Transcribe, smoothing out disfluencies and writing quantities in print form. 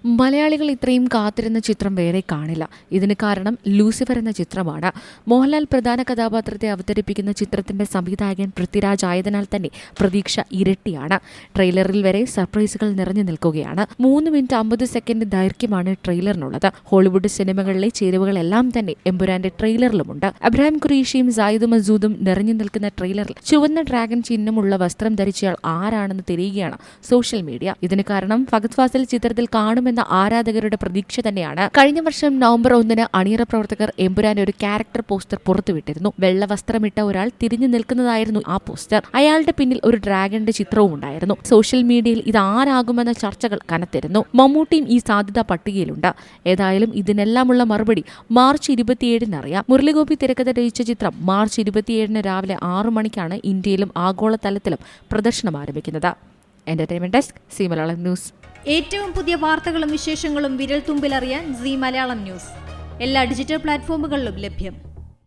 മലയാളികൾ ഇത്രയും കാത്തിരുന്ന ചിത്രം വേറെ കാണില്ല. ഇതിന് കാരണം ലൂസിഫർ എന്ന ചിത്രമാണ്. മോഹൻലാൽ പ്രധാന കഥാപാത്രത്തെ അവതരിപ്പിക്കുന്ന ചിത്രത്തിന്റെ സംവിധായകൻ പൃഥ്വിരാജ് ആയതിനാൽ തന്നെ പ്രതീക്ഷ ഇരട്ടിയാണ്. ട്രെയിലറിൽ വരെ സർപ്രൈസുകൾ നിറഞ്ഞു നിൽക്കുകയാണ്. 3 മിനിറ്റ് 50 സെക്കൻഡ് ദൈർഘ്യമാണ് ട്രെയിലറിനുള്ളത്. ഹോളിവുഡ് സിനിമകളിലെ ചേരുവകളെല്ലാം തന്നെ എമ്പുരാന്റെ ട്രെയിലറിലുമുണ്ട്. അബ്രഹാം ഖുറേഷിയും സായിദ് മസൂദും നിറഞ്ഞു നിൽക്കുന്ന ട്രെയിലറിൽ ചുവന്ന ഡ്രാഗൺ ചിഹ്നമുള്ള വസ്ത്രം ധരിച്ചയാൾ ആരാണെന്ന് തിരയുകയാണ് സോഷ്യൽ മീഡിയ. ഇതിന് കാരണം ഫഹദ് ഫാസിൽ ചിത്രത്തിൽ കാണുമെന്ന ആരാധകരുടെ പ്രതീക്ഷ തന്നെയാണ്. കഴിഞ്ഞ വർഷം നവംബർ 1 അണിയറ പ്രവർത്തകർ എമ്പുരാന്റെ ഒരു ക്യാരക്ടർ പോസ്റ്റർ പുറത്തുവിട്ടിരുന്നു. വെള്ള വസ്ത്രമിട്ട ഒരാൾ തിരിഞ്ഞു നിൽക്കുന്നതായിരുന്നു ആ പോസ്റ്റർ. അയാളുടെ പിന്നിൽ ഒരു ഡ്രാഗന്റെ ചിത്രവും ഉണ്ടായിരുന്നു. സോഷ്യൽ മീഡിയയിൽ ഇത് ആരാകുമെന്ന ചർച്ചകൾ കനത്തിരുന്നു. മമ്മൂട്ടിയും ഈ സാധ്യത പട്ടികയിലുണ്ട്. ഏതായാലും ഇതിനെല്ലാമുള്ള മറുപടി മാർച്ച് 27 അറിയാം. മുരളിഗോപി തിരക്കഥ രചിച്ച ചിത്രം മാർച്ച് 27 രാവിലെ 6 മണിക്കാണ് ഇന്ത്യയിലും ആഗോളതലത്തിലും പ്രദർശനം ആരംഭിക്കുന്നത്. Entertainment desk, C Malayalam news. ഏറ്റവും പുതിയ വാർത്തകളും വിശേഷങ്ങളും വിരൽ തുമ്പിലറിയാൻ സി മലയാളം ന്യൂസ് എല്ലാ ഡിജിറ്റൽ പ്ലാറ്റ്ഫോമുകളിലും ലഭ്യം.